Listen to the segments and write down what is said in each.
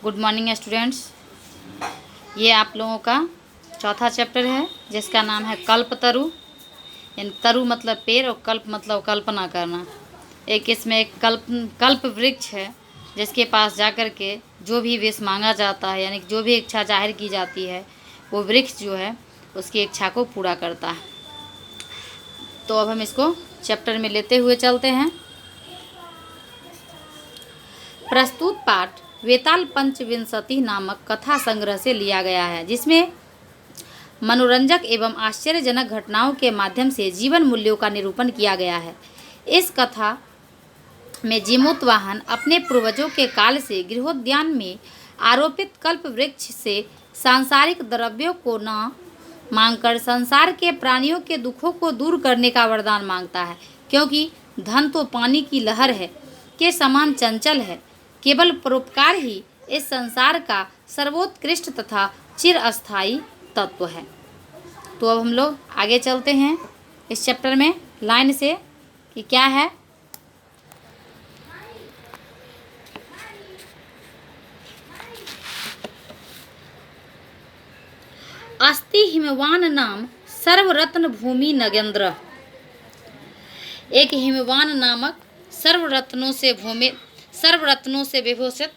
Good morning students. ये आप लोगों का चौथा चैप्टर है जिसका नाम है कल्पतरु। यानी तरु मतलब पेड़ और कल्प मतलब कल्पना करना। इसमें एक कल्प वृक्ष है जिसके पास जाकर के जो भी विश मांगा जाता है, यानी जो भी इच्छा जाहिर की जाती है, वो वृक्ष जो है उसकी इच्छा को पूरा करता है। तो अब हम इसको चैप्टर में लेते हुए चलते हैं। प्रस्तुत पाठ वेताल पंचविंशति नामक कथा संग्रह से लिया गया है, जिसमें मनोरंजक एवं आश्चर्यजनक घटनाओं के माध्यम से जीवन मूल्यों का निरूपण किया गया है। इस कथा में जीमूतवाहन अपने पूर्वजों के काल से गृहोद्यान में आरोपित कल्प वृक्ष से सांसारिक द्रव्यों को न मांगकर संसार के प्राणियों के दुखों को दूर करने का वरदान मांगता है, क्योंकि धन तो पानी की लहर है के समान चंचल है। केवल परोपकार ही इस संसार का सर्वोत्कृष्ट तथा चिरस्थायी तत्व है। तो अब हम लोग आगे चलते हैं इस चैप्टर में लाइन से कि क्या है। अस्ति हिमवान नाम सर्वरत्न भूमि नगेंद्र। एक हिमवान नामक सर्वरत्नों से विभूषित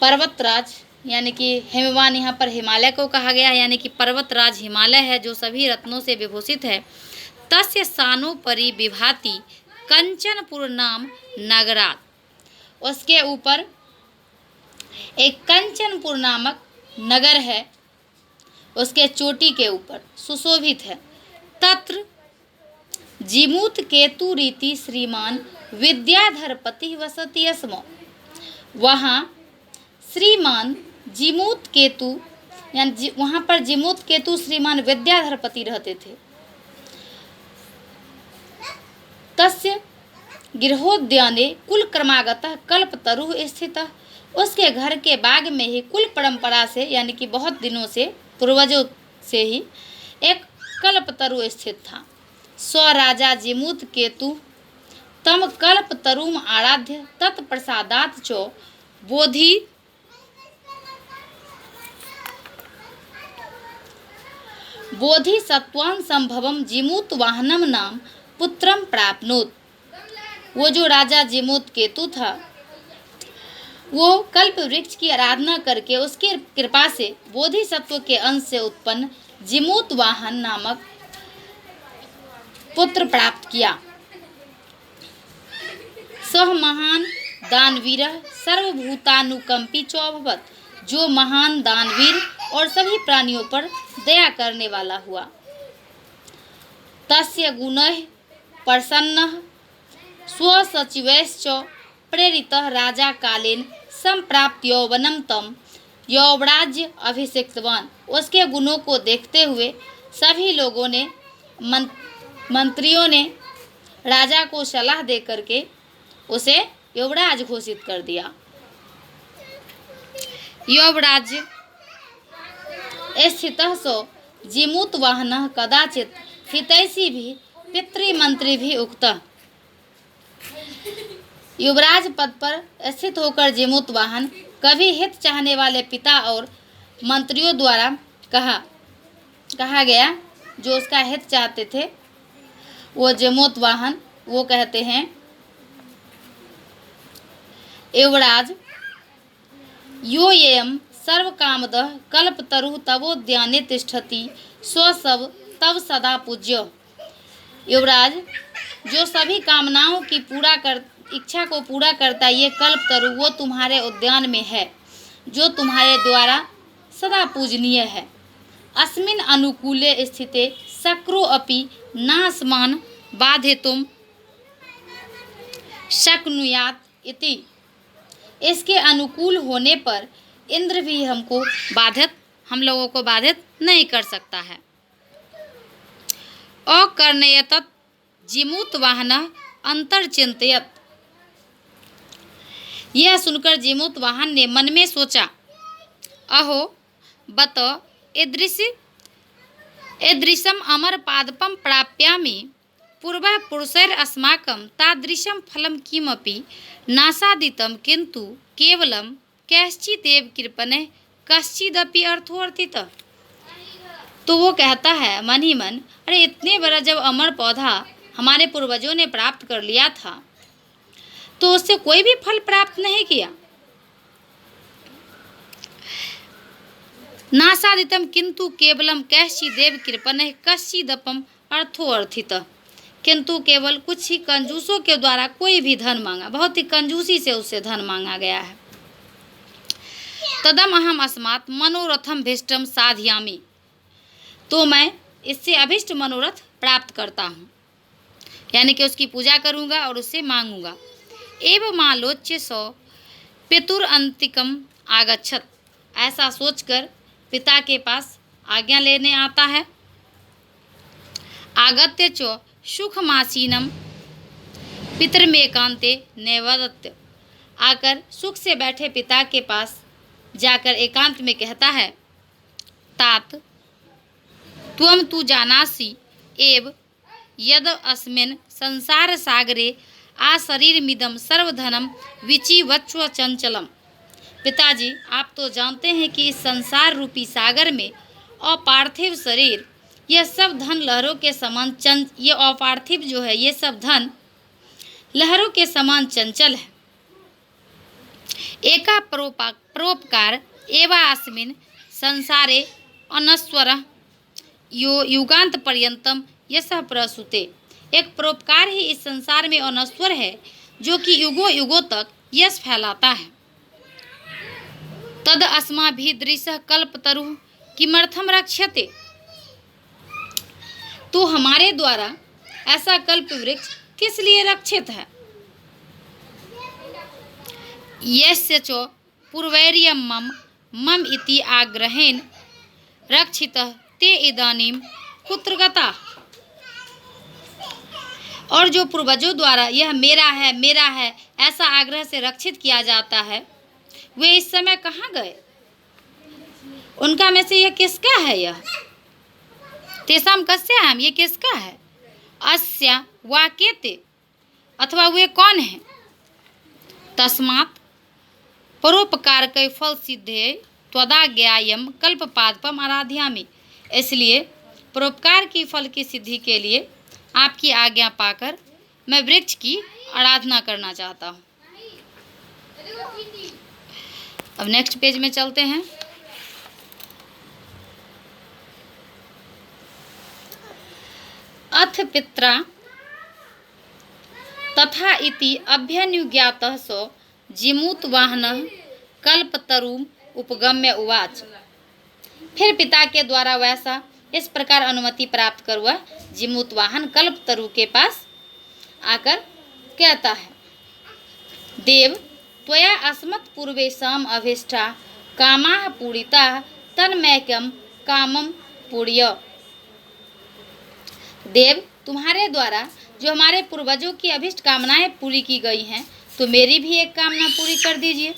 पर्वतराज, यानी कि हिमवान यहाँ पर हिमालय को कहा गया है, यानी कि पर्वतराज हिमालय है जो सभी रत्नों से विभूषित है। तस्य सानोपरि विभाति कंचनपुर नाम नगरात। उसके ऊपर एक कंचनपुर नामक नगर है, उसके चोटी के ऊपर सुशोभित है। तत्र जीमूत केतु रीति श्रीमान विद्याधरपति वसति स्म। वहाँ श्रीमान जीमूत केतु यानी वहाँ पर जीमूत केतु श्रीमान विद्याधरपति रहते थे। तस्य गृहोद्याने कुल क्रमागतः कल्पतरु स्थित। उसके घर के बाग में ही कुल परंपरा से, यानी कि बहुत दिनों से पूर्वजों से ही एक कल्पतरु स्थित था। स्व राजा जीमूत केतु तम कल्पतरुम आराध्य तत्प्रसादात च बोधिसत्वान् संभवम जीमूत वाहनम नाम पुत्रम प्राप्नोत। वो जो राजा जीमूत केतु था, वो कल्प वृक्ष की आराधना करके उसकी कृपा से बोधिसत्व के अंश से उत्पन्न जीमूत वाहन नामक पुत्र प्राप्त किया। सह महान दानवीर सर्वभूतानुकंपी चौभवत। जो महान दानवीर और सभी प्राणियों पर दया करने वाला हुआ। तस्य गुणैः प्रसन्नः स्वसचिवैश्च प्रेरितः राजा कालेन संप्राप्त यौवनम तम यौवराज्य अभिषिक्तवान। उसके गुणों को देखते हुए सभी लोगों ने मंत्रियों ने राजा को सलाह दे करके उसे युवराज घोषित कर दिया। युवराज्य स्थितः सो जीमूत वाहनः कदाचित हितैषी भी पितृमंत्री भी उक्तः। युवराज पद पर स्थित होकर जीमूत वाहन कभी हित चाहने वाले पिता और मंत्रियों द्वारा कहा गया, जो उसका हित चाहते थे, वो जीमूत वाहन वो कहते हैं, युवराज यो येयम सर्वकामदः कल्पतरुः तवोद्याने तिष्ठति स्वसव तव सदा पूज्य। युवराज, जो सभी कामनाओं की इच्छा को पूरा करता ये कल्पतरु वो तुम्हारे उद्यान में है, जो तुम्हारे द्वारा सदा पूजनीय है। अस्मिन् अनुकूले स्थिते शक्रो अपि नास्मान् बाधितुं शक्नुयात् इति। इसके अनुकूल होने पर इंद्र भी हम लोगों को बाधित नहीं कर सकता है। अकर्णयत जीमूत वाहन अंतर्चिंतयत। यह सुनकर जीमूत वाहन ने मन में सोचा, अहो बत ईदृशम अमर पादपम प्राप्यामि पूर्वः पुरुषैरस्माकं तादृशं फलं किमपि नासादितं, किन्तु केवलं कैश्चिदेव कृपणे कश्चिदपि अर्थोऽर्थितः। तो वो कहता है मन ही मन, अरे इतने बड़ा जब अमर पौधा हमारे पूर्वजों ने प्राप्त कर लिया था तो उससे कोई भी फल प्राप्त नहीं किया। नासादितम किंतु केवलम कैश्चिदेव कृपणे कश्चिदपम अर्थोऽर्थितः। किंतु केवल कुछ ही कंजूसों के द्वारा कोई भी धन मांगा, बहुत ही कंजूसी से उससे धन मांगा गया है। तदम अहम अस्मात् मनोरथम भीष्टम साधयामि। तो मैं इससे अभिष्ट मनोरथ प्राप्त करता हूँ, यानी कि उसकी पूजा करूँगा और उससे मांगूंगा। एवं आलोच्य सौ पितुरंतिकम आगच्छत। ऐसा सोचकर पिता के पास आज्ञा लेने आता है। आगत्य च सुखमासीनम पितरमेकांते नैवदत्त। आकर सुख से बैठे पिता के पास जाकर एकांत में कहता है, तात त्वं तु जानासि एव यद अस्मिन् संसार सागरे आशरीरमिदं सर्वधनम विचिवच्व चंचलम। पिताजी, आप तो जानते हैं कि इस संसार रूपी सागर में अपार्थिव शरीर, यह सब धन लहरों के समान ये अपार्थिव जो है, ये सब धन लहरों के समान चंचल है। एका परोपकार एवा अस्मिन् संसारे अनस्वरः युगांत पर्यंतम यशः प्रसूते। एक परोपकार ही इस संसार में अनस्वर है जो कि युगों युगों तक यश फैलाता है। तद अस्माभिदृशः कल्पतरुः किमर्थम रक्ष्यते। तो हमारे द्वारा ऐसा कल्प वृक्ष किस लिए रक्षित है। यस्य च पूर्वैर्यं मम इति आग्रहेण रक्षितः ते इदानीं कुत्र गता। और जो पूर्वजों द्वारा यह मेरा है ऐसा आग्रह से रक्षित किया जाता है, वे इस समय कहाँ गए। उनका में से यह किसका है। यह तेषां कस्याहम्, ये किसका है। अस्या वाक्यते, अथवा वे कौन है। तस्मात् परोपकारकै फल सिद्धे त्वदाज्ञायं कल्पपादपम आराध्यामि। इसलिए परोपकार की फल की सिद्धि के लिए आपकी आज्ञा पाकर मैं वृक्ष की आराधना करना चाहता हूँ। अब नेक्स्ट पेज में चलते हैं। अथ पित्रा तथा इति अभ्यनुज्ञातः सो जिमूतवाहनः कल्पतरुम उपगम्य उवाच। फिर पिता के द्वारा वैसा इस प्रकार अनुमति प्राप्त कर वह जिमूतवाहन कल्पतरु के पास आकर कहता है, देव त्वया अस्मत् पूर्वेषाम् अभीष्टा कामाः पूरिताः तन्मैकं कामं पूर्य। देव, तुम्हारे द्वारा जो हमारे पूर्वजों की अभिष्ट कामनाएं पूरी की गई हैं, तो मेरी भी एक कामना पूरी कर दीजिए।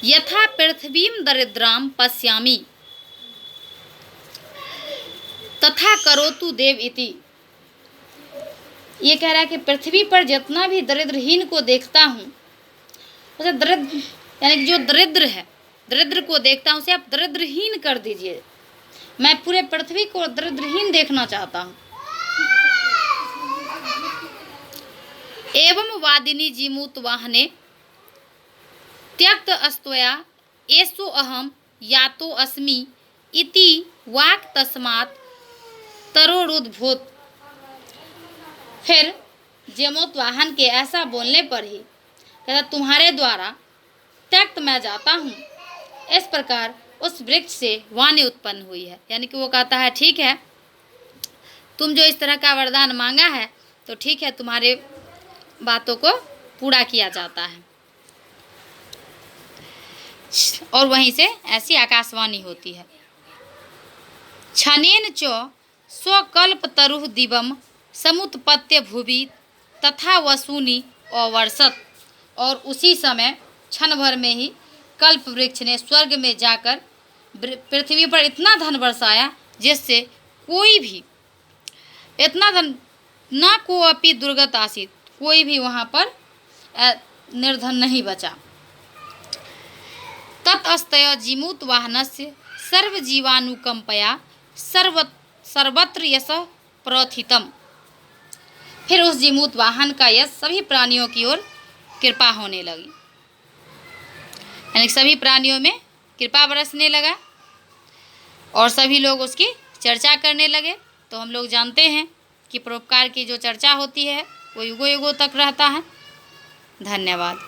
यथा पृथ्वीं दरिद्रां पश्यामि तथा करोतु देव इति। ये कह रहा है कि पृथ्वी पर जितना भी दरिद्रहीन को देखता हूँ, उसे दरिद्र यानी जो दरिद्र है, दरिद्र को देखता हूँ, उसे आप दरिद्रहीन कर दीजिए। मैं पूरे पृथ्वी को दरिद्रहीन देखना चाहता हूँ। एवं वादिनी जीमूत वाहने त्यक्त अस्त्वया एसो अहम यातो अस्मि इति वाक् तस्मात् तरोरुद्भूत। फिर जमोत वाहन के ऐसा बोलने पर ही कहता, तुम्हारे द्वारा त्यक्त मैं जाता हूँ। इस प्रकार उस वृक्ष से वाणी उत्पन्न हुई है। यानी कि वो कहता है, ठीक है, तुम जो इस तरह का वरदान मांगा है तो ठीक है, तुम्हारे बातों को पूरा किया जाता है। और वहीं से ऐसी आकाशवाणी होती है, छनेन च स्वकल्पतरुः दिवम समुत्पत्य भुवि तथा वसूनि अवर्षत। और उसी समय क्षण भर में ही कल्प वृक्ष ने स्वर्ग में जाकर पृथ्वी पर इतना धन बरसाया जिससे कोई भी इतना धन न को अपि दुर्गत आसित, कोई भी वहाँ पर निर्धन नहीं बचा। ततस्तय जीमूत वाहनस्य सर्वजीवानुकंपया सर्वत्र यश प्रथितम। फिर उस जीमूत वाहन का यश सभी प्राणियों की ओर कृपा होने लगी, यानी सभी प्राणियों में कृपा बरसने लगा और सभी लोग उसकी चर्चा करने लगे। तो हम लोग जानते हैं कि परोपकार की जो चर्चा होती है वो युगों युगों तक रहता है। धन्यवाद।